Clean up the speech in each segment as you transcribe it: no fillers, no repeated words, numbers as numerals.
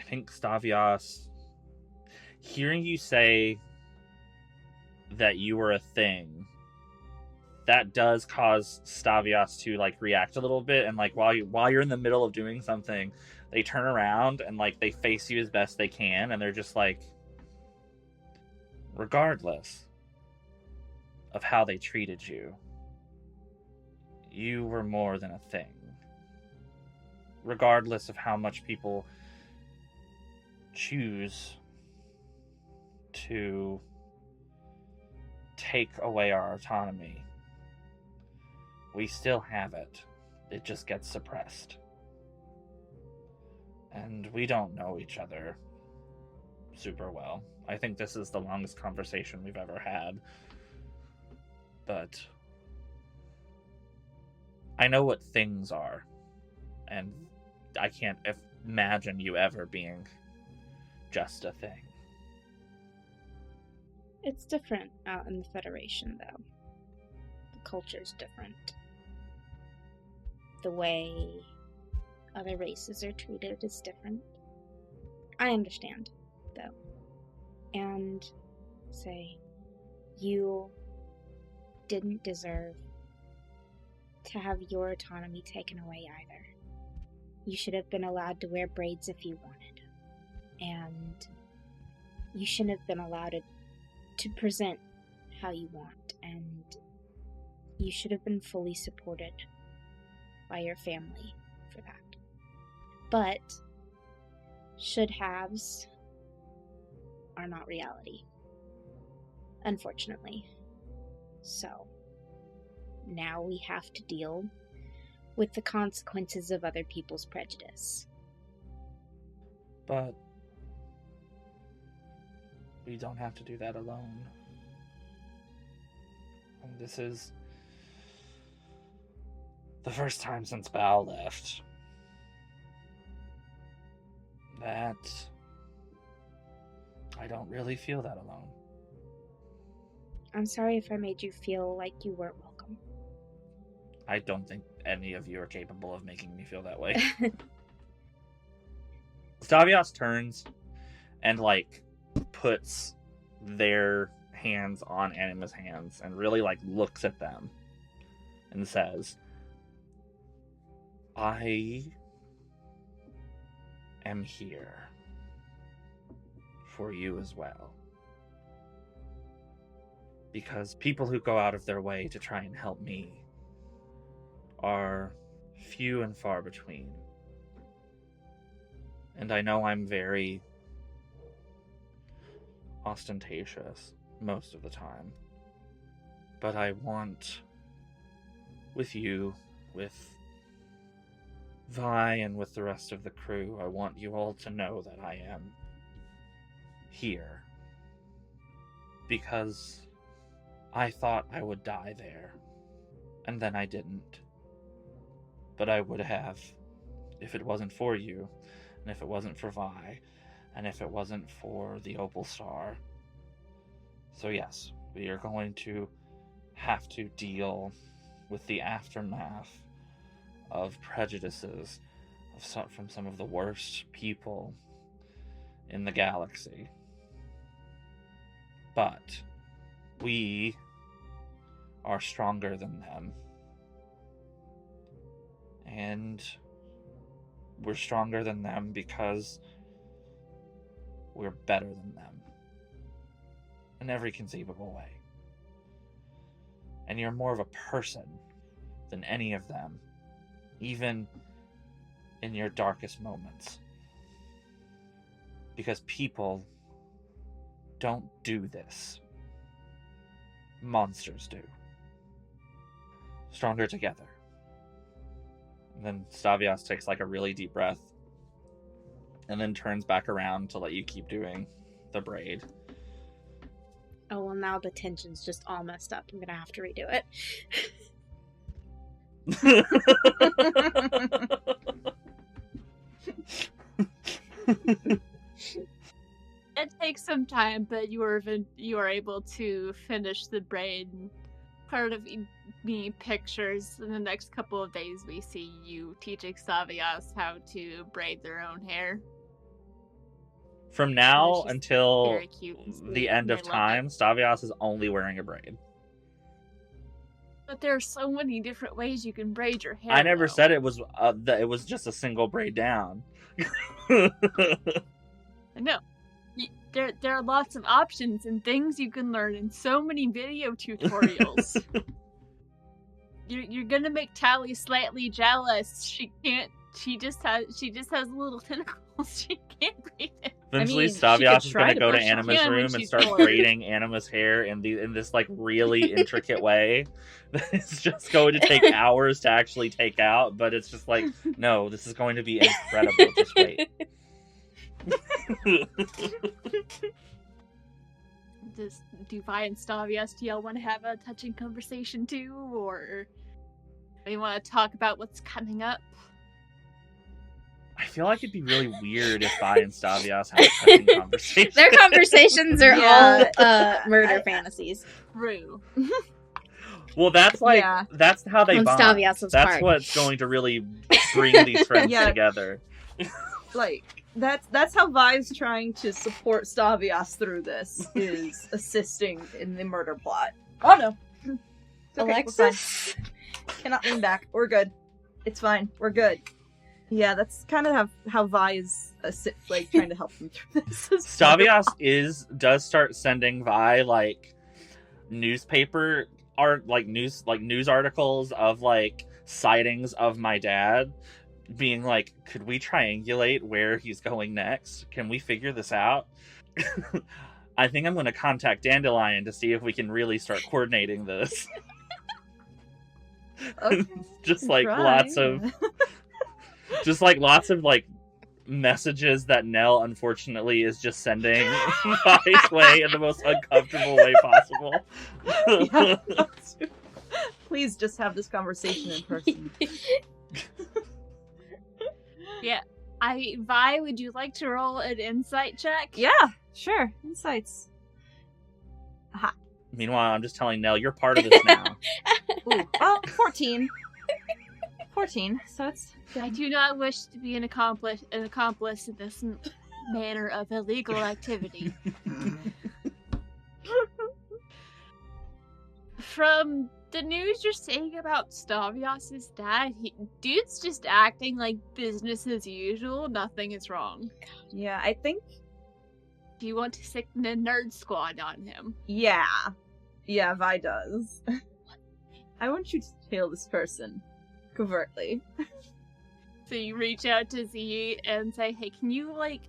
think Stavios, hearing you say that you were a thing, that does cause Stavios to like react a little bit, and like while you're in the middle of doing something, they turn around and like they face you as best they can, and they're just like, regardless of how they treated you, you were more than a thing. Regardless of how much people choose to take away our autonomy, we still have it. It just gets suppressed. And we don't know each other super well. I think this is the longest conversation we've ever had. But I know what things are. And I can't imagine you ever being just a thing. It's different out in the Federation, though. The culture's different. The way other races are treated is different. I understand, though. And say, you didn't deserve to have your autonomy taken away either. You should have been allowed to wear braids if you wanted. And you shouldn't have been allowed to present how you want. And you should have been fully supported by your family for that. But should-haves are not reality, unfortunately. So now we have to deal with the consequences of other people's prejudice. But we don't have to do that alone. And this is the first time since Bao left that I don't really feel that alone. I'm sorry if I made you feel like you weren't welcome. I don't think any of you are capable of making me feel that way. Stavios turns and like puts their hands on Anima's hands and really like looks at them and says, I am here for you as well. Because people who go out of their way to try and help me are few and far between. And I know I'm very ostentatious most of the time. But I want, with you, with Vi and with the rest of the crew, I want you all to know that I am here. Because I thought I would die there, and then I didn't. But I would have, if it wasn't for you, and if it wasn't for Vi, and if it wasn't for the Opal Star. So yes, we are going to have to deal with the aftermath of prejudices from some of the worst people in the galaxy. But we are stronger than them. And we're stronger than them because we're better than them. In every conceivable way. And you're more of a person than any of them. Even in your darkest moments. Because people don't do this. Monsters do. Stronger together. And then Stavios takes like a really deep breath. And then turns back around to let you keep doing the braid. Oh, well, now the tension's just all messed up. I'm gonna have to redo it. It takes some time, but you are able to finish the braid. Part of me pictures in the next couple of days we see you teaching Stavios how to braid their own hair. From now she's until very cute and sweet, the end and of I love it. time, Stavios is only wearing a braid. But there are so many different ways you can braid your hair. I never though. said it was that it was just a single braid down. I know. There are lots of options and things you can learn in so many video tutorials. You're gonna make Tally slightly jealous. She can't. She just has little tentacles. She can't breathe it. Eventually, I mean, she Stavios could is try going to to go to brush her Anima's hair when room and she's start bored. braiding Anima's hair in this like really intricate way. It's just going to take hours to actually take out, but it's just like, no, this is going to be incredible. Just wait. Do Vi and Stavios, do y'all want to have a touching conversation too, or do you want to talk about what's coming up? I feel like it'd be really weird if Vi and Stavios had a touching conversation. Their conversations are Yeah. all murder fantasies. True. Well, that's like Yeah. that's how they On bond. Stavios' That's part. what's going to really bring these friends Yeah. together. Like that's how Vi's trying to support Stavios through this, is assisting in the murder plot. Oh no. It's okay, we're fine. Alexis? Cannot lean back. We're good. It's fine. We're good. Yeah, that's kind of how Vi is like trying to help them through this. Stavios does start sending Vi like newspaper art, like news articles of like sightings of my dad, being like, could we triangulate where he's going next? Can we figure this out? I think I'm going to contact Dandelion to see if we can really start coordinating this. Okay, Just like try. lots of like messages that Nell unfortunately is just sending Vi's way in the most uncomfortable way possible. Yeah. Please just have this conversation in person. Vi, would you like to roll an insight check? Yeah, sure. Insights. Meanwhile, I'm just telling Nell, you're part of this now. Ooh, well, 14. 14, so it's I do not wish to be an accomplice in this manner of illegal activity. From the news you're saying about Stavios' dad, dude's just acting like business as usual. Nothing is wrong. Yeah, I think Do you want to stick the nerd squad on him? yeah. Yeah, Vi does. I want you to tail this person covertly. So you reach out to Z and say, hey, can you, like,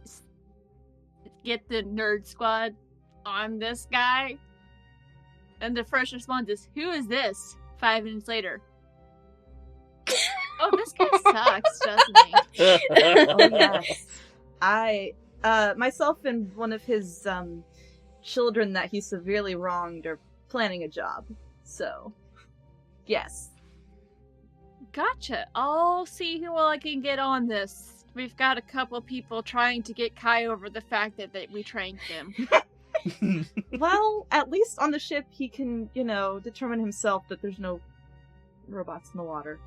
get the nerd squad on this guy? And the first response is, who is this? 5 minutes later. Oh, this guy sucks, doesn't he? Oh yes. I myself and one of his children that he severely wronged are planning a job. So yes. Gotcha. I'll see who I can get on this. We've got a couple people trying to get Kai over the fact that we trained him. Well, at least on the ship he can, determine himself that there's no robots in the water.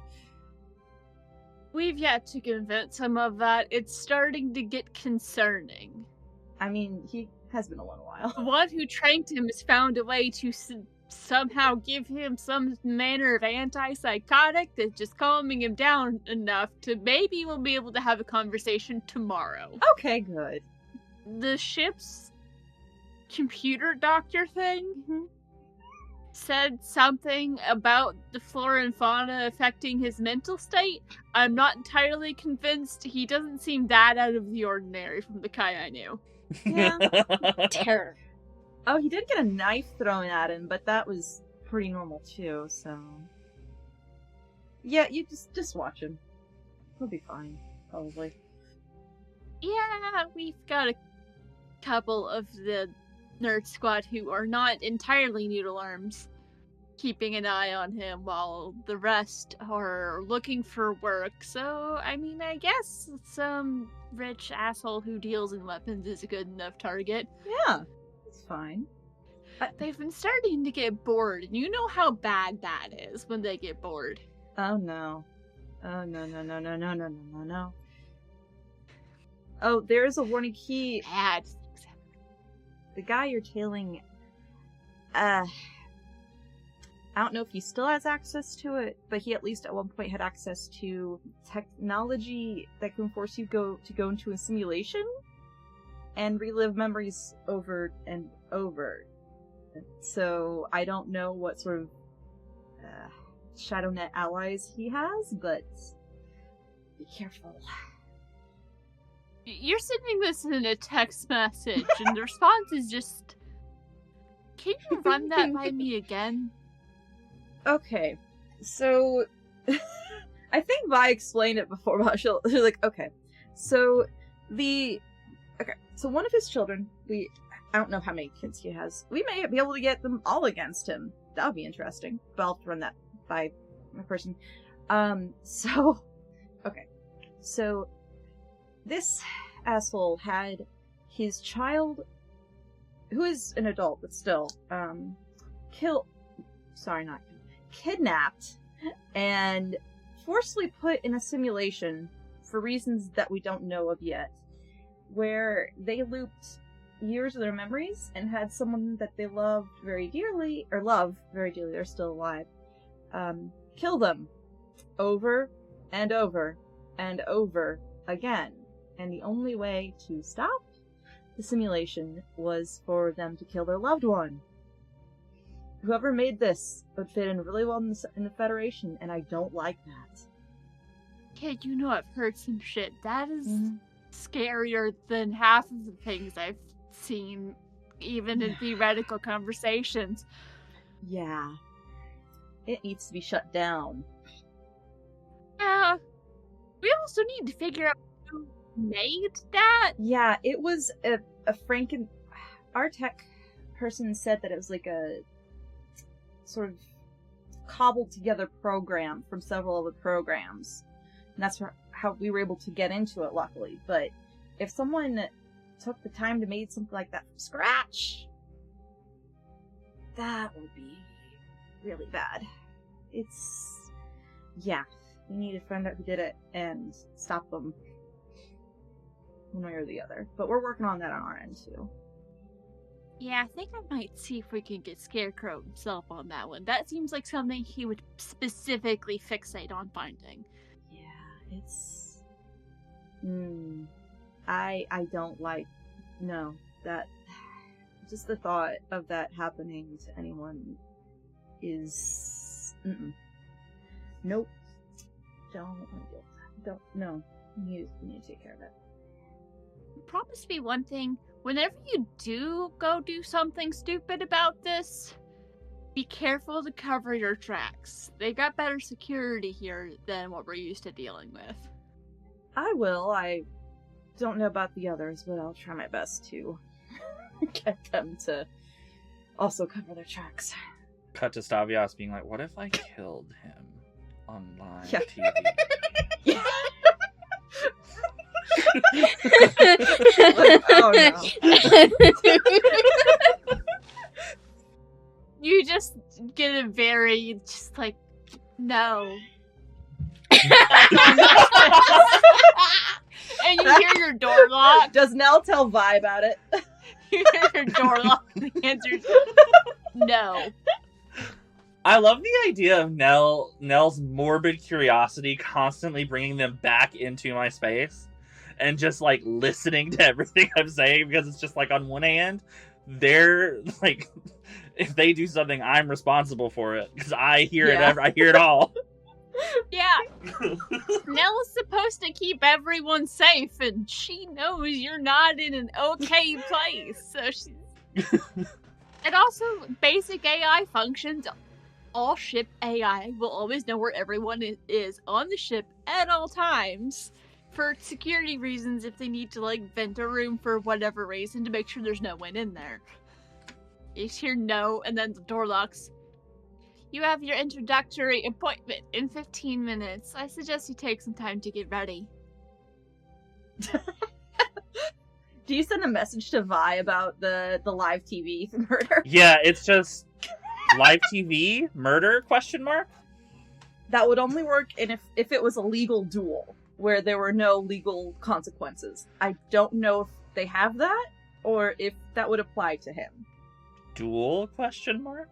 We've yet to convince him of that. It's starting to get concerning. I mean, he has been alone a while. The one who trained him has found a way to somehow give him some manner of antipsychotic that's just calming him down enough to maybe we'll be able to have a conversation tomorrow. Okay, good. The ship's computer doctor thing said something about the flora and fauna affecting his mental state. I'm not entirely convinced. He doesn't seem that out of the ordinary from the Kai I knew. Yeah. Terror. Oh, he did get a knife thrown at him, but that was pretty normal too, so... Yeah, you just watch him. He'll be fine, probably. Yeah, we've got a couple of the nerd squad who are not entirely noodle arms keeping an eye on him while the rest are looking for work. So, I mean, I guess some rich asshole who deals in weapons is a good enough target. Yeah, it's fine. They've been starting to get bored, and you know how bad that is when they get bored. Oh no. Oh no. Oh, there's a warning. Bad. The guy you're tailing, I don't know if he still has access to it, but he at least at one point had access to technology that can force you to go into a simulation and relive memories over and over. So I don't know what sort of ShadowNet allies he has, but be careful. You're sending this in a text message, and the response is just, can you run that by me again? Okay, so I think Vi explained it before, but she's like, okay, so so one of his children, I don't know how many kids he has. We may be able to get them all against him. That would be interesting, but I'll have to run that by my person. So this asshole had his child, who is an adult, but still, kidnapped and forcibly put in a simulation for reasons that we don't know of yet, where they looped years of their memories and had someone that they loved very dearly, they're still alive, kill them over and over and over again. And the only way to stop the simulation was for them to kill their loved one. Whoever made this would fit in really well in the Federation, and I don't like that. Kid, you know I've heard some shit. That is scarier than half of the things I've seen, even in theoretical conversations. Yeah. It needs to be shut down. Yeah. We also need to figure out who made that. Yeah, it was a our tech person said that it was like a sort of cobbled together program from several other programs. And that's how we were able to get into it, luckily. But if someone took the time to make something like that from scratch, that would be really bad. We need to find out who did it and stop them one way or the other. But we're working on that on our end, too. Yeah, I think I might see if we can get Scarecrow himself on that one. That seems like something he would specifically fixate on finding. Yeah, it's... I don't like... No, that... Just the thought of that happening to anyone is... Nope. Don't want to deal with that. No. We need to take care of it. Promise me one thing. Whenever you do go do something stupid about this, be careful to cover your tracks. They got better security here than what we're used to dealing with. I will. I don't know about the others, but I'll try my best to get them to also cover their tracks. Cut to Stavios being like, what if I killed him on live Yeah. TV? Yeah. Oh no. You just get a very, just like, no. And you hear your door lock. Does Nell tell Vi about it? You hear your door lock and the answer's no. I love the idea of Nell's morbid curiosity constantly bringing them back into my space and just like listening to everything I'm saying, because it's just like on one hand, they're like, if they do something, I'm responsible for it because I hear it. I hear it all. Yeah. Nell is supposed to keep everyone safe, and she knows you're not in an okay place. So she's... And also, basic AI functions. All ship AI will always know where everyone is on the ship at all times. For security reasons, if they need to, like, vent a room for whatever reason to make sure there's no one in there. You just hear no, and then the door locks. You have your introductory appointment in 15 minutes. I suggest you take some time to get ready. Do you send a message to Vi about the live TV murder? Yeah, it's just live TV murder ? That would only work if it was a legal duel. where there were no legal consequences. I don't know if they have that, or if that would apply to him. Duel, question mark?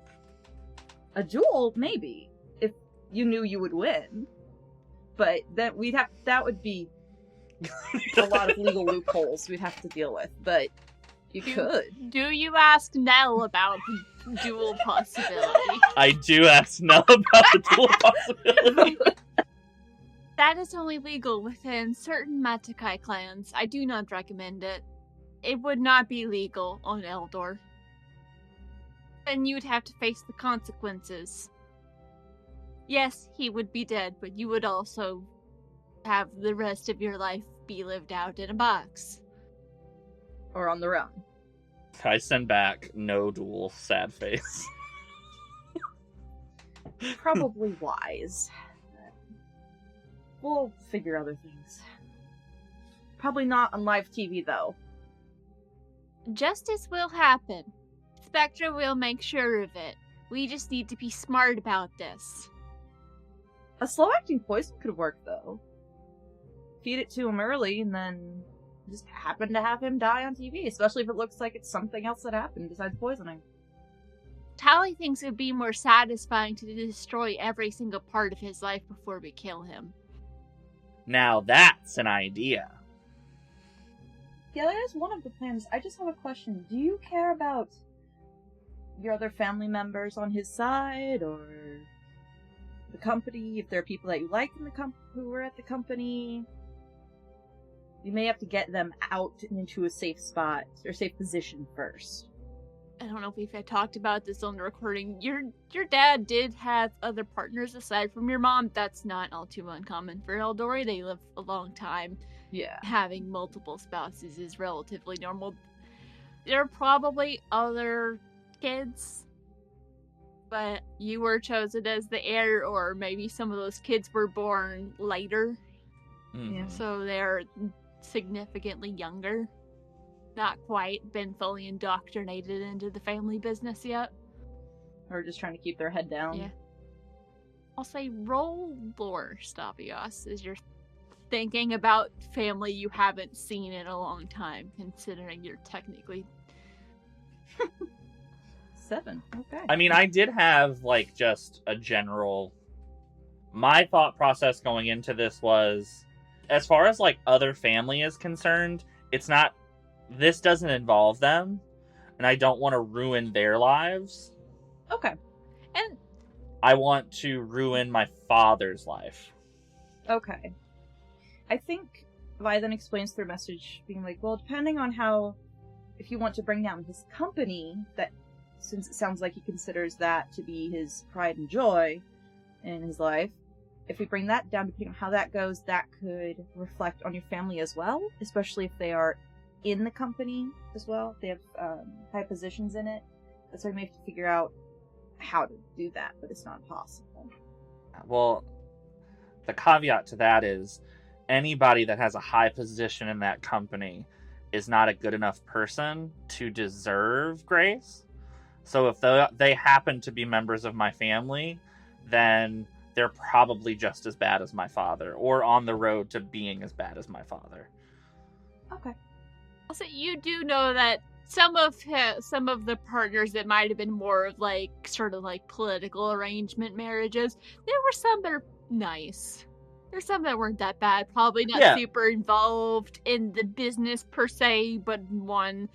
A duel, maybe, if you knew you would win. But that would be a lot of legal loopholes we'd have to deal with, but you could. Do you ask Nell about the dual possibility? I do ask Nell about the duel possibility. That is only legal within certain Matakai clans. I do not recommend it. It would not be legal on Eldor. Then you'd have to face the consequences. Yes, he would be dead, but you would also have the rest of your life be lived out in a box. Or on the run. I send back no duel, sad face. Probably wise. We'll figure other things. Probably not on live TV, though. Justice will happen. Spectra will make sure of it. We just need to be smart about this. A slow-acting poison could work, though. Feed it to him early, and then just happen to have him die on TV, especially if it looks like it's something else that happened besides poisoning. Tally thinks it would be more satisfying to destroy every single part of his life before we kill him. Now that's an idea. Yeah, that is one of the plans. I just have a question. Do you care about your other family members on his side, or the company? If there are people that you like in the who were at the company, you may have to get them out and into a safe spot or safe position first. I don't know if we've had talked about this on the recording. Your dad did have other partners aside from your mom. That's not all too uncommon for Eldori. They live a long time. Yeah. Having multiple spouses is relatively normal. There are probably other kids, but you were chosen as the heir, or maybe some of those kids were born later. Yeah. So they're significantly younger. Not quite been fully indoctrinated into the family business yet. Or just trying to keep their head down. Yeah. I'll say roll lore, Stavios, as you're thinking about family you haven't seen in a long time, considering you're technically 7. Okay. I mean, I did have, just a general... My thought process going into this was, as far as, other family is concerned, it's not... This doesn't involve them, and I don't want to ruin their lives. Okay. And I want to ruin my father's life. Okay. I think Vi then explains their message, being like, well, depending on if you want to bring down his company, that since it sounds like he considers that to be his pride and joy in his life, if we bring that down, depending on how that goes, that could reflect on your family as well, especially if they are in the company as well. If they have high positions in it. That's why we have to figure out how to do that, but it's not possible. Well, the caveat to that is anybody that has a high position in that company is not a good enough person to deserve grace. So if they happen to be members of my family, then they're probably just as bad as my father, or on the road to being as bad as my father. Okay. also, you do know that some of the partners that might have been more of sort of political arrangement marriages, there were some that are nice. There's some that weren't that bad. Probably not super involved in the business per se, but one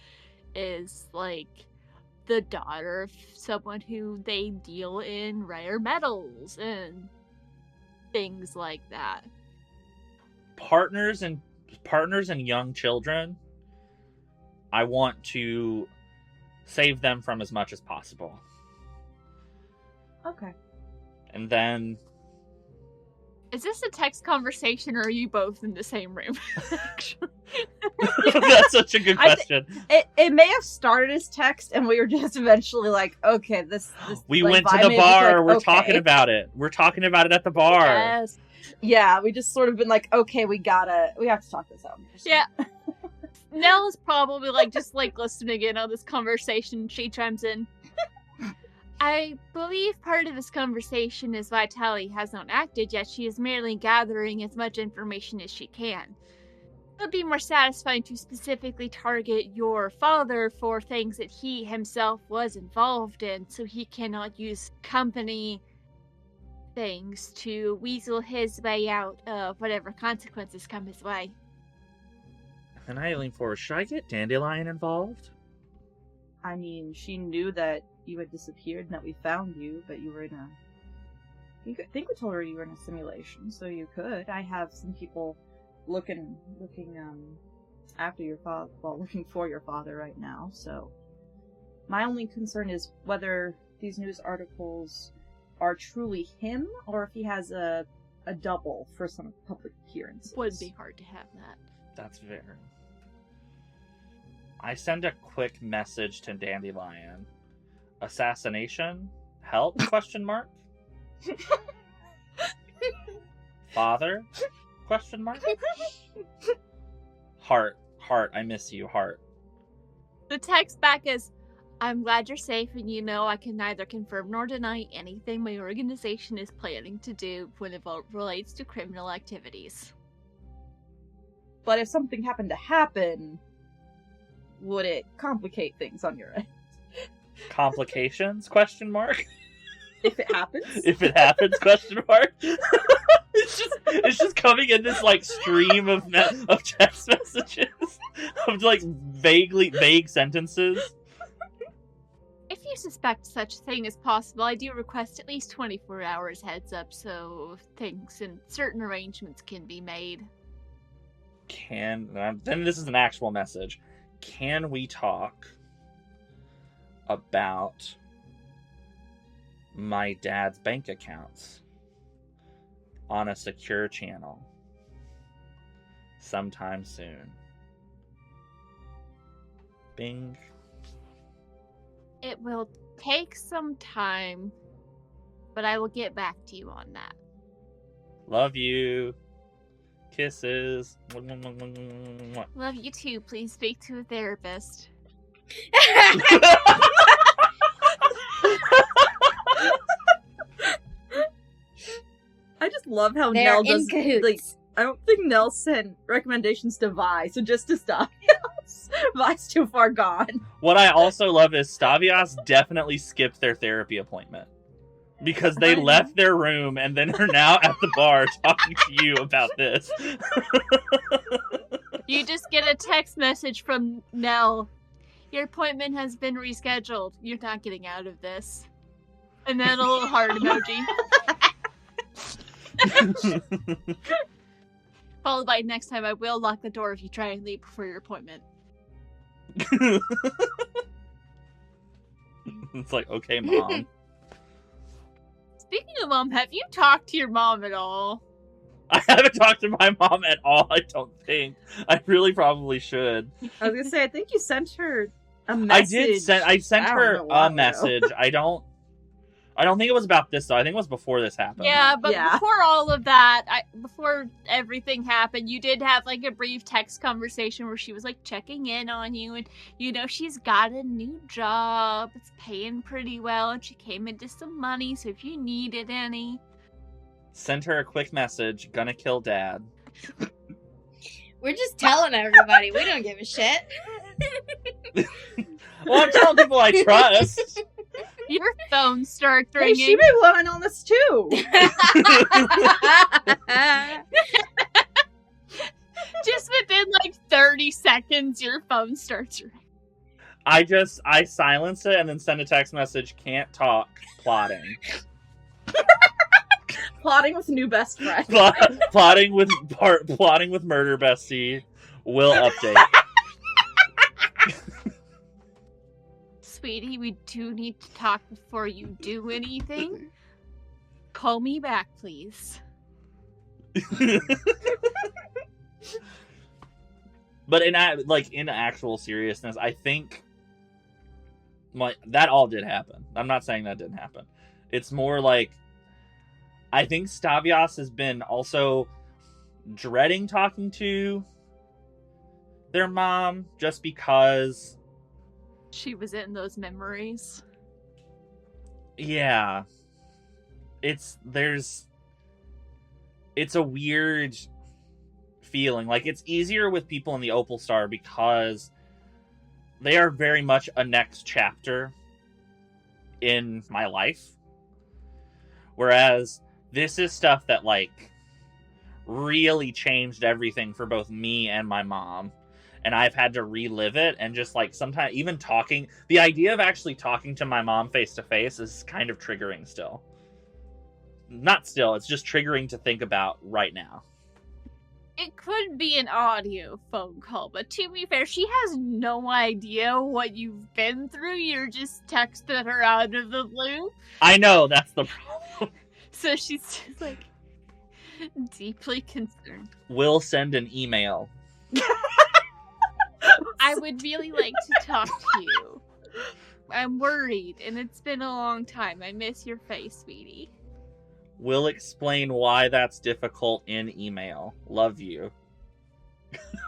is the daughter of someone who they deal in rare metals and things like that. Partners and young children, I want to save them from as much as possible. Okay. And then... Is this a text conversation, or are you both in the same room? That's such a good question. It may have started as text, and we were just eventually okay, this we went to the bar, we're talking about it. We're talking about it at the bar. Yes. Yeah, we just sort of been okay, we have to talk this out. Yeah. Nell is probably just listening in on this conversation. She chimes in. I believe part of this conversation is Vitali has not acted yet. She is merely gathering as much information as she can. It would be more satisfying to specifically target your father for things that he himself was involved in, so he cannot use company things to weasel his way out of whatever consequences come his way. And I lean forward. Should I get Dandelion involved? I mean, she knew that you had disappeared and that we found you, but you were in a... I think we told her you were in a simulation, so you could. I have some people looking after your father, well, looking for your father right now, so... My only concern is whether these news articles are truly him, or if he has a double for some public appearances. Would be hard to have that. That's very... I send a quick message to Dandelion. Assassination? Help? Question mark? Father? Question mark? Heart. I miss you, Heart. The text back is, I'm glad you're safe, and you know I can neither confirm nor deny anything my organization is planning to do when it relates to criminal activities. But if something happened to happen, would it complicate things on your end? Complications? Question mark? If it happens? If it happens? Question mark? It's just coming in this like stream of text messages of like vague sentences. If you suspect such a thing is possible, I do request at least 24 hours heads up so things and certain arrangements can be made. Then this is an actual message. Can we talk about my dad's bank accounts on a secure channel sometime soon? Bing. It will take some time, but I will get back to you on that. Love you. Kisses. Love you too. Please speak to a therapist. I just love how They're Nell in does cahoots. like. I don't think Nell sent recommendations to Vi, so just to stop. Vi's too far gone. What I also love is Stavias definitely skipped their therapy appointment. Because they left their room and then are now at the bar talking to you about this. You just get a text message from Nell. Your appointment has been rescheduled. You're not getting out of this. And then a little heart emoji. Followed by next time I will lock the door if you try and leave before your appointment. It's like, okay, Mom. Speaking of Mom, have you talked to your mom at all? I haven't talked to my mom at all, I don't think. I really probably should. I was gonna say, I think you sent her a message. I sent her a message. I don't think it was about this though. I think it was before this happened. Yeah, but before all of that, before everything happened, you did have like a brief text conversation where she was like checking in on you, and you know she's got a new job. It's paying pretty well, and she came into some money. So if you needed any, send her a quick message. Gonna kill Dad. We're just telling everybody. We don't give a shit. Well, I'm telling people I trust. your phone starts Hey, ringing. she may want to know this too. Just within like 30 seconds, your phone starts ringing. I silence it and then send a text message. Can't talk. Plotting. Plotting with new best friend. Plotting with murder bestie. Will update. Sweetie, we do need to talk before you do anything. Call me back, please. But in actual seriousness, I think that all did happen. I'm not saying that didn't happen. It's more like I think Stavias has been also dreading talking to their mom just because she was in those memories. Yeah. It's a weird feeling. Like, it's easier with people in the Opal Star because they are very much a next chapter in my life. Whereas this is stuff that, like, really changed everything for both me and my mom. And I've had to relive it, and just, like, sometimes even talking, the idea of actually talking to my mom face to face is kind of triggering still. Not still, it's just triggering to think about right now. It could be an audio phone call, but to be fair, she has no idea what you've been through. You're just texting her out of the blue. I know, that's the problem. So she's just, like, deeply concerned. We'll send an email. I would really like to talk to you. I'm worried, and it's been a long time. I miss your face, sweetie. We'll explain why that's difficult in email. Love you.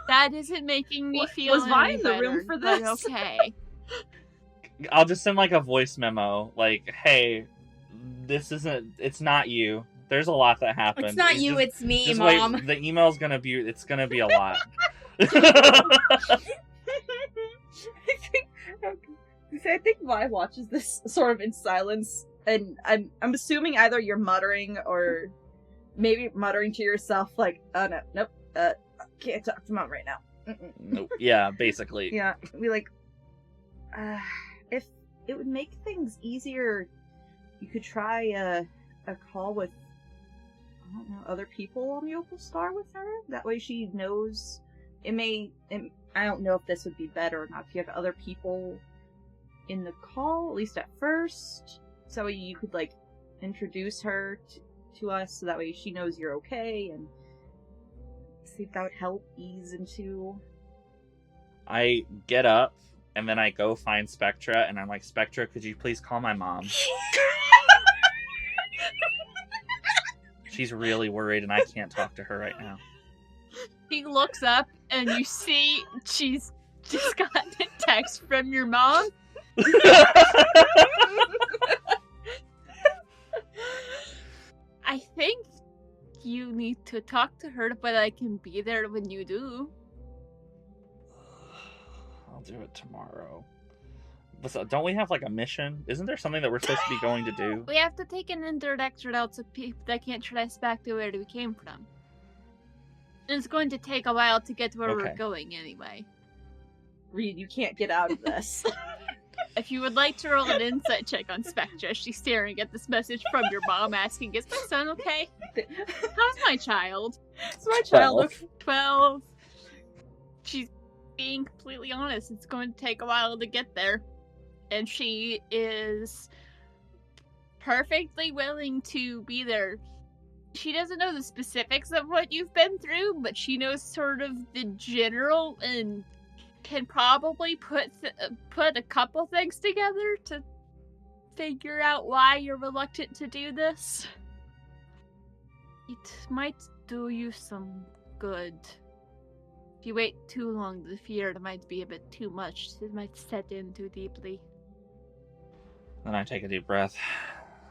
That isn't making me feel was Vi any in the better, room for but this? okay. I'll just send, like, a voice memo. Like, hey, it's not you. There's a lot that happened. It's not you, it's me, just Mom. wait, the email's gonna be a lot. I think Vi watches this sort of in silence, and I'm assuming either you're muttering or maybe muttering to yourself, like, "Oh no, nope, can't talk to Mom right now." Nope. Yeah, basically. Yeah, be like, if it would make things easier, you could try a call with, I don't know, other people on the Opal Star with her. That way she knows. I don't know if this would be better or not if you have other people in the call, at least at first. So you could, like, introduce her to us, so that way she knows you're okay, and see if that would help ease into... I get up, and then I go find Spectra, and I'm like, Spectra, could you please call my mom? She's really worried, and I can't talk to her right now. He looks up, and you see she's just gotten a text from your mom. I think you need to talk to her, but I can be there when you do. I'll do it tomorrow. But don't we have, like, a mission? Isn't there something that we're supposed to be going to do? We have to take an indirect route so people that can't trace back to where we came from. It's going to take a while to get to where we're going anyway. Reed, you can't get out of this. If you would like to roll an insight check on Spectra, she's staring at this message from your mom asking, "Is my son okay? How's my child?" It's my child. 12. She's being completely honest. It's going to take a while to get there. And she is perfectly willing to be there. She doesn't know the specifics of what you've been through, but she knows sort of the general and can probably put a couple things together to figure out why you're reluctant to do this. It might do you some good. If you wait too long, the fear might be a bit too much. It might set in too deeply. Then I take a deep breath.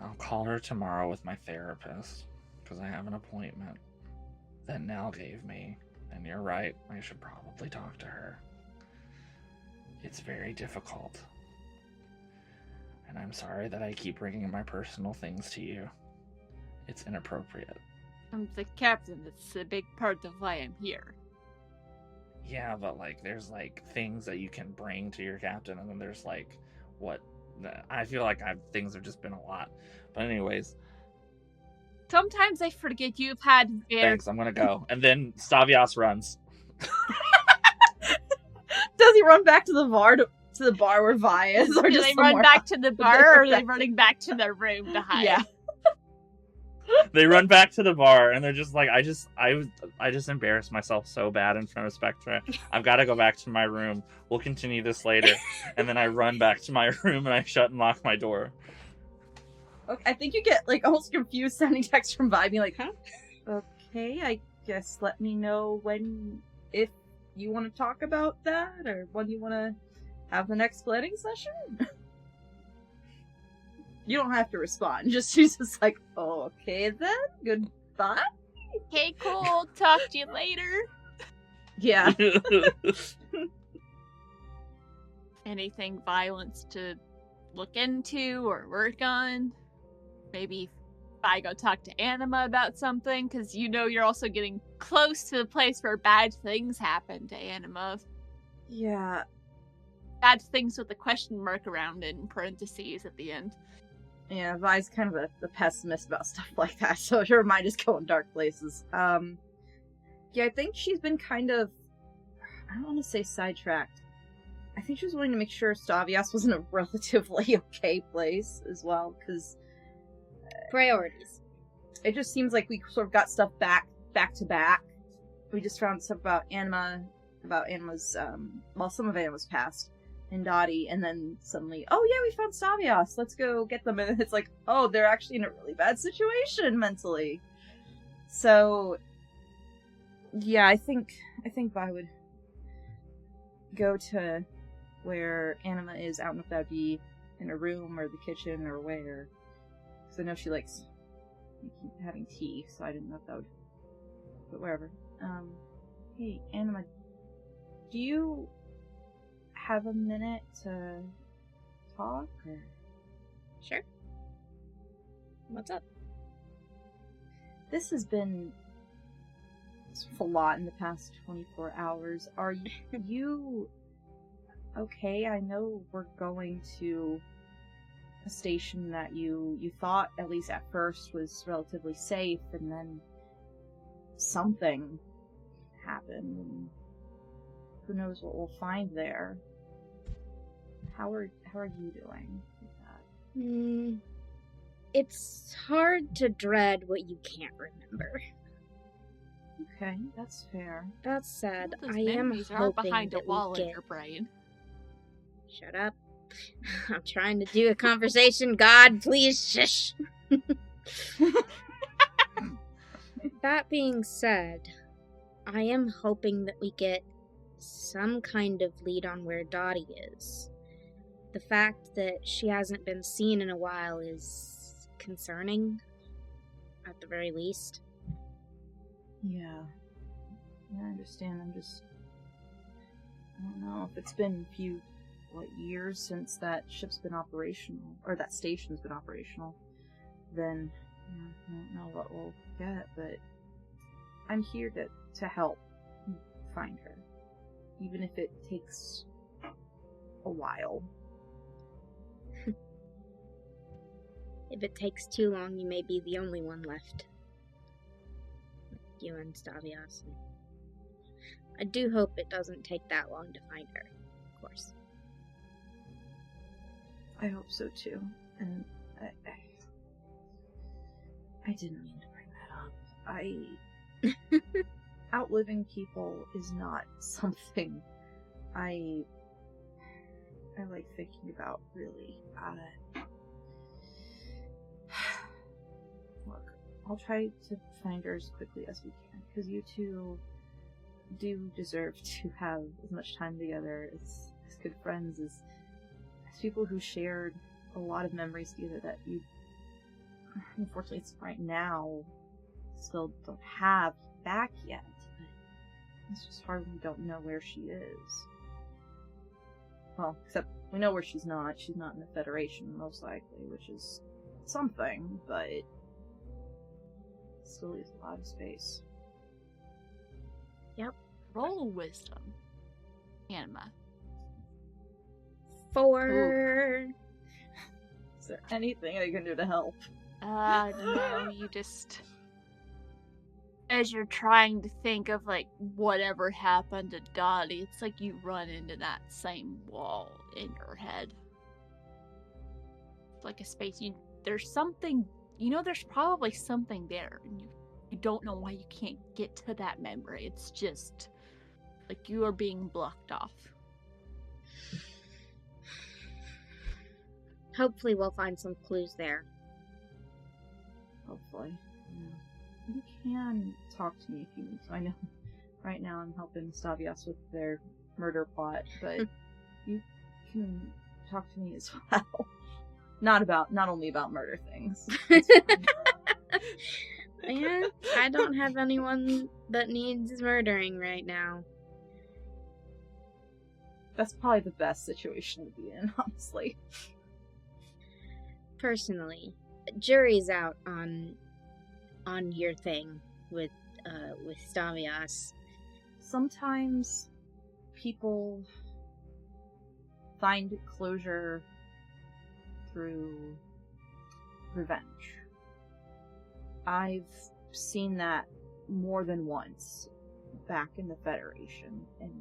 I'll call her tomorrow with my therapist, because I have an appointment that Nell gave me. And you're right, I should probably talk to her. It's very difficult. And I'm sorry that I keep bringing my personal things to you. It's inappropriate. I'm the captain. It's a big part of why I'm here. Yeah, but, like, there's, like, things that you can bring to your captain, and then there's, like, what... I feel like things have just been a lot. But anyways... Sometimes I forget you've had Thanks, I'm gonna go. And then Stavios runs. Does he run back to the bar where Vi is, or do just they run somewhere back else? to the bar, or are they running back to their room to hide? Yeah. They run back to the bar, and they're just like, I just embarrassed myself so bad in front of Spectra. I've got to go back to my room. We'll continue this later. And then I run back to my room, and I shut and lock my door. Okay, I think you get, like, almost confused sounding text from Vi, being like, huh? Okay, I guess let me know if you want to talk about that, or when you want to have the next planning session? You don't have to respond. She's just like, okay then, goodbye. Okay, cool. Talk to you later. Yeah. Anything violence to look into or work on? Maybe if I go talk to Anima about something, because you're also getting close to the place where bad things happen to Anima. Yeah. Bad things with a question mark around it in parentheses at the end. Yeah, Vi's kind of a pessimist about stuff like that, so her mind is going dark places. Yeah, I think she's been kind of, I don't want to say sidetracked. I think she was wanting to make sure Stavias was in a relatively okay place as well, because Priorities. it just seems like we sort of got stuff back to back. We just found stuff about Anima's, some of Anima's past, and Dottie, and then suddenly, oh yeah, we found Stavias, let's go get them, and it's like, oh, they're actually in a really bad situation mentally. So, yeah, I think Vi would go to where Anima is. I don't know if that would be in a room or the kitchen or where, because I know she likes having tea, so I didn't know if that would, but wherever. Hey, Anima, do you have a minute to talk? Or... Sure. What's up? This has been sort of a lot in the past 24 hours. Are you okay? I know we're going to a station that you thought, at least at first, was relatively safe, and then something happened, and who knows what we'll find there. How are you doing with that? It's hard to dread what you can't remember. Okay, that's fair. That said, Those I am memories are hoping behind a that wall we in get... your brain. Shut up. I'm trying to do a conversation. God, please shush. That being said, I am hoping that we get some kind of lead on where Dottie is. The fact that she hasn't been seen in a while is concerning, at the very least. Yeah, I understand. I don't know if it's been a few years since that ship's been operational, or that station's been operational, then I don't know what we'll get, but I'm here to help find her, even if it takes a while. If it takes too long, you may be the only one left. You and Stavias. I do hope it doesn't take that long to find her, of course. I hope so too. And I didn't mean to bring that up. Outliving people is not something I like thinking about, really. Look, I'll try to find her as quickly as we can, because you two do deserve to have as much time together as good friends, as people who shared a lot of memories together that you, unfortunately, it's right now, still don't have back yet. But it's just hard when we don't know where she is. Well, except we know where she's not. She's not in the Federation, most likely, which is something, but it still leaves a lot of space. Yep. Roll wisdom, Anima. 4. Is there anything I can do to help? No, you just... As you're trying to think of, whatever happened to Dottie, it's like you run into that same wall in your head. It's like a space, there's something, there's probably something there, and you don't know why you can't get to that memory. It's just, like you are being blocked off. Hopefully we'll find some clues there. Hopefully. Yeah. You can talk to me if you need to. I know right now I'm helping Stavias with their murder plot, but you can talk to me as well. Not only about murder things. Yeah, I don't have anyone that needs murdering right now. That's probably the best situation to be in, honestly. Personally, jury's out on your thing with Stavias. Sometimes people find closure through revenge. I've seen that more than once back in the Federation, and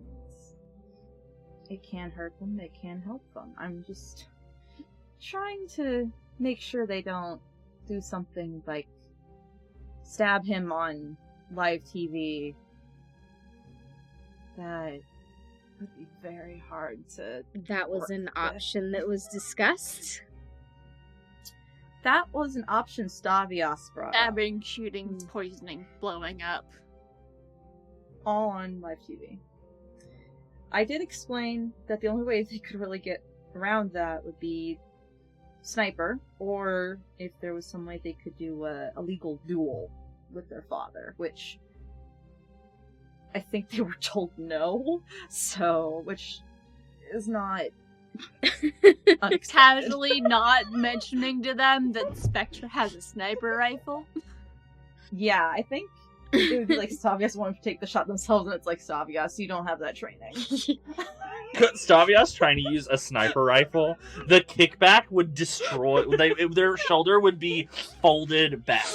it can hurt them, it can help them. I'm just trying to make sure they don't do something like stab him on live TV. That would be very hard to... That was an option that was discussed? That was an option Stavias brought up. Stabbing, shooting, poisoning, blowing up. All on live TV. I did explain that the only way they could really get around that would be sniper, or if there was some way they could do a legal duel with their father, which I think they were told no, which is not unexpected. Casually not mentioning to them that Spectre has a sniper rifle. Yeah, I think it would be like Stavias wanted to take the shot themselves, and it's like, Stavias, you don't have that training. Stavias trying to use a sniper rifle, the kickback would destroy. Their shoulder would be folded back.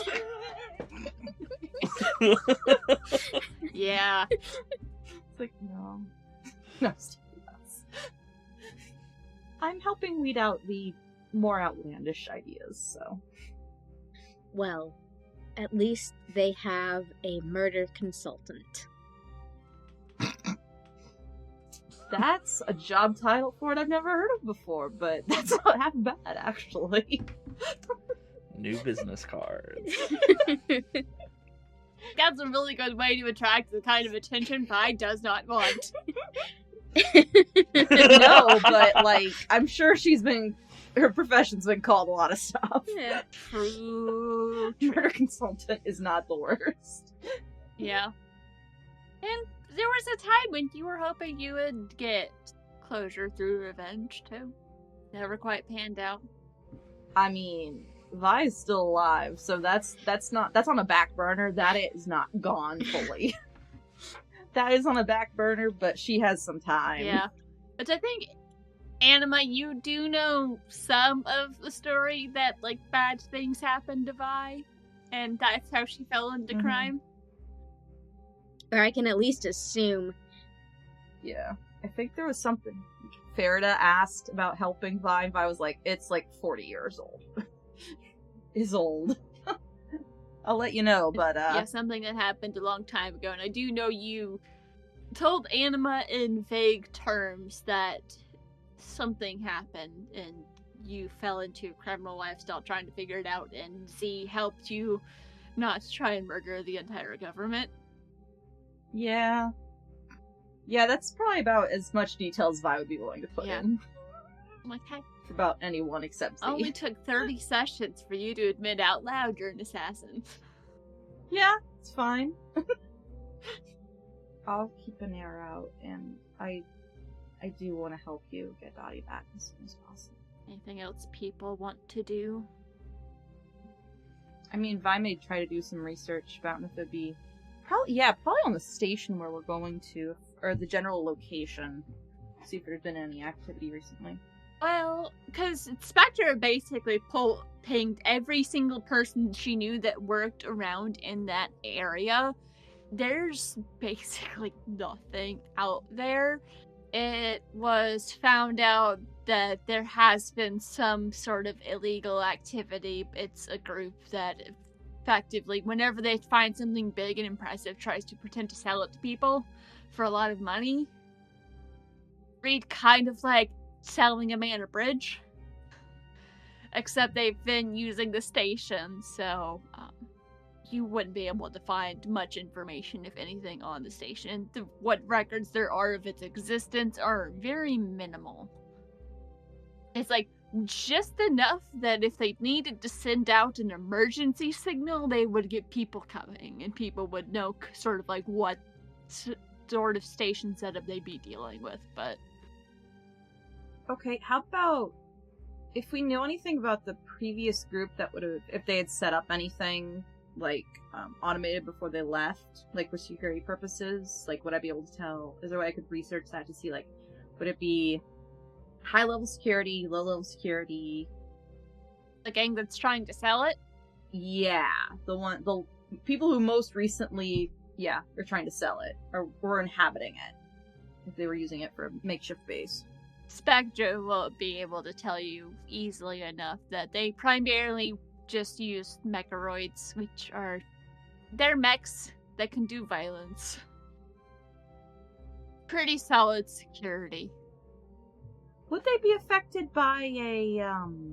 Yeah. It's like, no, Stavias. I'm helping weed out the more outlandish ideas, so. Well, at least they have a murder consultant. That's a job title for it I've never heard of before, but that's not half bad, actually. New business cards. That's a really good way to attract the kind of attention Vi does not want. No, but, like, I'm sure her profession's been called a lot of stuff. Yeah, true. Murder consultant is not the worst. Yeah. And there was a time when you were hoping you would get closure through revenge, too. Never quite panned out. I mean, Vi's still alive, so that's on a back burner. That is not gone fully. That is on a back burner, but she has some time. Yeah. But I think, Anima, you do know some of the story that, like, bad things happened to Vi, and that's how she fell into crime. Or I can at least assume. Yeah. I think there was something. Farida asked about helping Vi, and Vi was like, it's like 40 years old. Is old. I'll let you know, but Yeah, something that happened a long time ago, and I do know you told Anima in vague terms that something happened, and you fell into a criminal lifestyle trying to figure it out, and Z helped you not try and murder the entire government. Yeah. Yeah, that's probably about as much detail as Vi would be willing to put in. I'm like, hey. About anyone except Z. Only took 30 sessions for you to admit out loud you're an assassin. Yeah, it's fine. I'll keep an ear out, and I do want to help you get Dottie back as soon as possible. Anything else people want to do? I mean, Vi may try to do some research about if it'd be... Probably on the station where we're going to, or the general location. See if there's been any activity recently. Well, because Spectre basically pinged every single person she knew that worked around in that area. There's basically nothing out there. It was found out that there has been some sort of illegal activity. It's a group that effectively, whenever they find something big and impressive, tries to pretend to sell it to people for a lot of money. Read kind of like selling a man a bridge, except they've been using the station, so you wouldn't be able to find much information, if anything, on the station. What records there are of its existence are very minimal. It's like just enough that if they needed to send out an emergency signal, they would get people coming, and people would know sort of like what sort of station setup they'd be dealing with. But Okay, how about if we know anything about the previous group that would have, if they had set up anything like automated before they left, like for security purposes, like would I be able to tell? Is there a way I could research that to see, like, would it be high level security, low level security? the gang that's trying to sell it, Yeah, the people who most recently, are trying to sell it or were inhabiting it, if they were using it for a makeshift base. Spectre won't be able to tell you easily enough that they primarily just use mecharoids, which are they're mechs that can do violence. Pretty solid security. Would they be affected by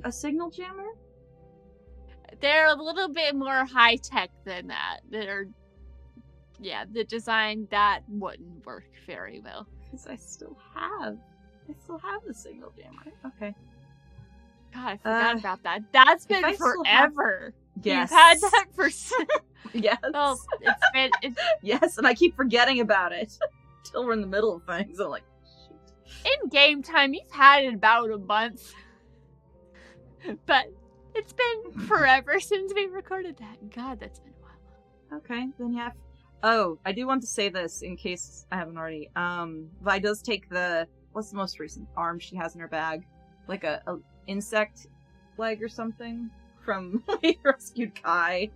a signal jammer? They're a little bit more high tech than that. The design that wouldn't work very well. Because I still have the signal jammer. Okay. God, I forgot about that. That's been I still have- forever. Yes. You've had that for Yes. well, it's Yes, and I keep forgetting about it till we're in the middle of things. I'm like, shoot. in game time. You've had it about a month, but it's been forever since we recorded that. God, that's been a while. Okay, then yeah. Oh, I do want to say this in case I haven't already. Vi does take what's the most recent arm she has in her bag? Like a insect leg or something from when we rescued Kai.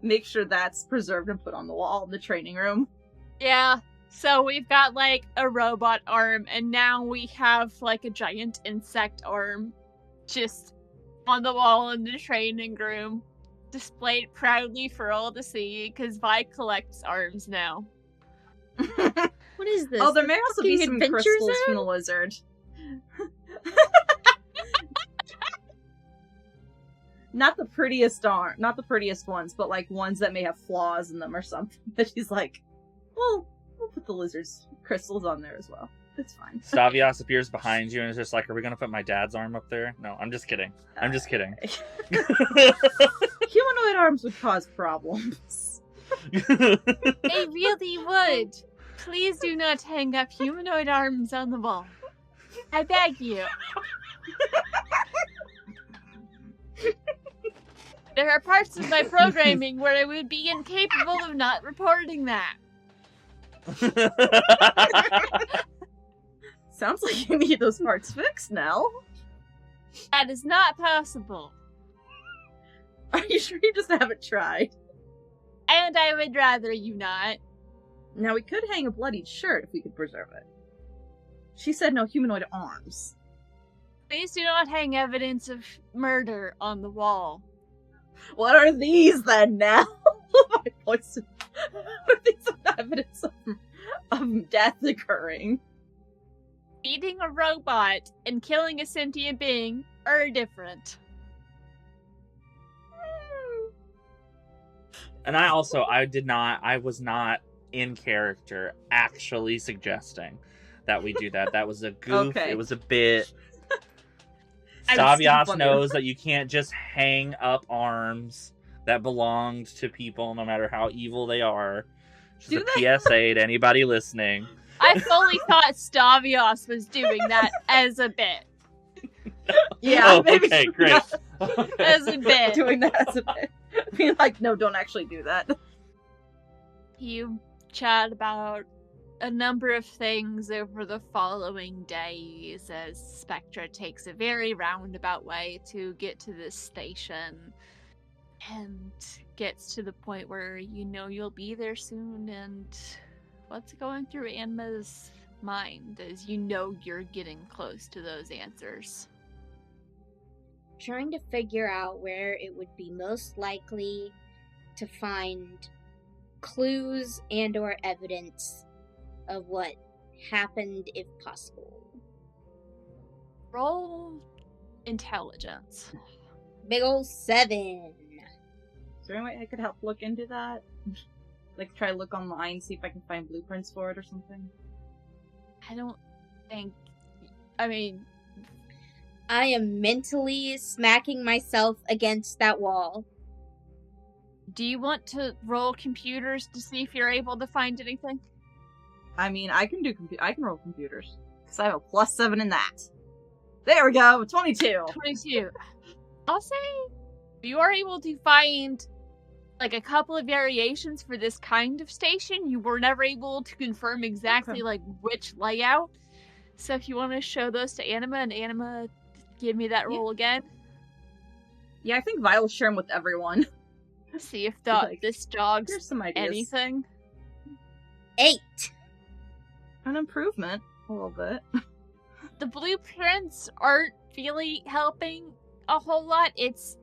Make sure that's preserved and put on the wall in the training room. Yeah. So we've got like a robot arm, and now we have like a giant insect arm, just on the wall in the training room, displayed proudly for all to see. Because Vi collects arms now. What is this? Oh, there may also be fucking some Adventure crystals Zone? from the lizard. Not the prettiest ones, but like ones that may have flaws in them or something. That she's like, well, we'll put the lizard's crystals on there as well. It's fine. Stavios appears behind you and is just like, are we gonna put my dad's arm up there? No, I'm just kidding. I'm just kidding. Humanoid arms would cause problems. They really would. Please do not hang up humanoid arms on the wall. I beg you. There are parts of my programming where I would be incapable of not reporting that. Sounds like you need those parts fixed now. That is not possible. Are you sure you just haven't tried? And I would rather you not. Now, we could hang a bloodied shirt if we could preserve it. She said no humanoid arms. Please do not hang evidence of murder on the wall. What are these then now? My voice. What are these evidence of death occurring? Beating a robot and killing a sentient being are different. And I was not in character actually suggesting that we do that. That was a goof. Okay. It was a bit. I was Stavios funny. knows that you can't just hang up arms that belonged to people, no matter how evil they are. Just Do a PSA to anybody listening. I fully thought Stavios was doing that as a bit. Yeah, Oh, maybe okay, she's great. not As a bit. doing that as a bit. Being like, no, don't actually do that. You chat about a number of things over the following days as Spectra takes a very roundabout way to get to this station and gets to the point where you know you'll be there soon, and what's going through Anima's mind as you know you're getting close to those answers. Trying to figure out where it would be most likely to find clues and or evidence of what happened if possible. Roll intelligence. Big ol' 7. Is there any way I could help look into that? Like, try to look online, see if I can find blueprints for it or something? I don't think. I mean, I am mentally smacking myself against that wall. Do you want to roll computers to see if you're able to find anything? I mean, I can roll computers. Because I have a +7 in that. There we go, 22. 22. I'll say you are able to find like a couple of variations for this kind of station. You were never able to confirm exactly like which layout. So if you want to show those to Anima, and Anima give me that roll again. Yeah, I think Vi will share them with everyone. See if Like, this jogs here's some ideas. anything. 8. An improvement, a little bit. The blueprints aren't really helping a whole lot. It's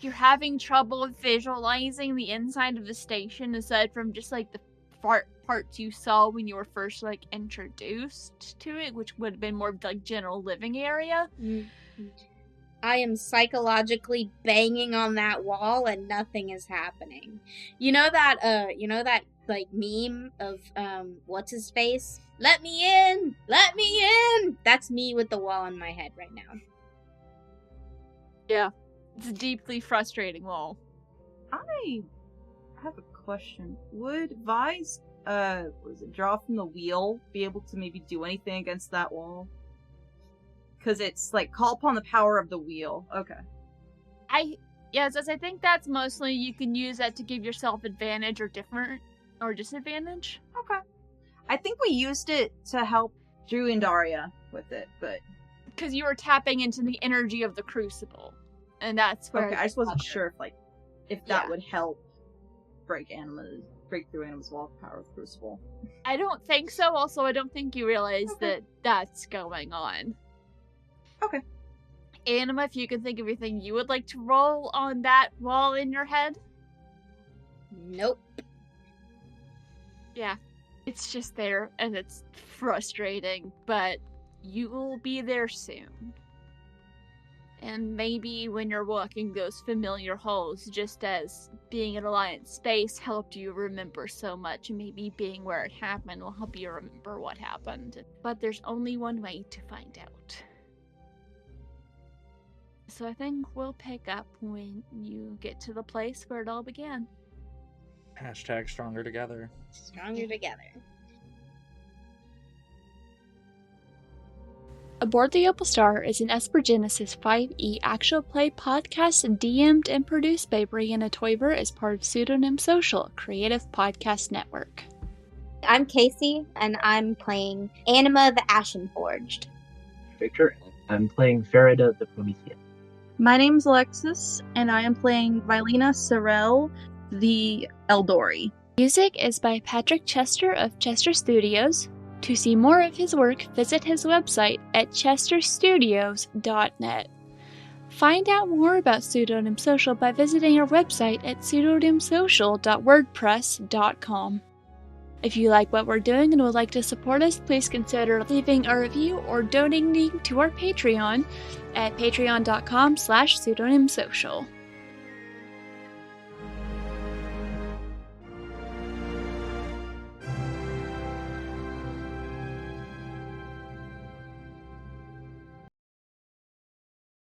you're having trouble visualizing the inside of the station aside from just like the parts you saw when you were first like introduced to it, which would have been more like general living area. I am psychologically banging on that wall and nothing is happening. You know that like meme of what's his face? Let me in! Let me in! That's me with the wall in my head right now. Yeah. It's a deeply frustrating wall. I have a question. Would Vi's draw from the wheel be able to maybe do anything against that wall? Because it's like call upon the power of the wheel. Okay. Yes, as I think that's mostly you can use that to give yourself advantage or disadvantage. Okay. I think we used it to help Drew and Daria with it, but because you were tapping into the energy of the crucible, and that's where. Okay, I just wasn't sure if that would help break through Anima's wall with the power of the crucible. I don't think so. Also, I don't think you realize that that's going on. Okay. Anima, if you can think of anything you would like to roll on that wall in your head. Nope. Yeah, it's just there, and it's frustrating, but you will be there soon. And maybe when you're walking those familiar halls, just as being in Alliance space helped you remember so much, maybe being where it happened will help you remember what happened. But there's only one way to find out. So I think we'll pick up when you get to the place where it all began. # stronger together. Stronger together. Aboard the Opal Star is an Espergenesis 5e actual play podcast DM'd and produced by Brianna Toiver as part of Pseudonym Social, a creative podcast network. I'm Casey, and I'm playing Anima the Ashen Forged. Victor, I'm playing Farida the Promethean. My name's Alexis, and I am playing Vilena Sorrell, the Eldori. Music is by Patrick Chester of Chester Studios. To see more of his work, visit his website at chesterstudios.net. Find out more about Pseudonym Social by visiting our website at pseudonymsocial.wordpress.com. If you like what we're doing and would like to support us, please consider leaving a review or donating to our Patreon at patreon.com/pseudonymsocial.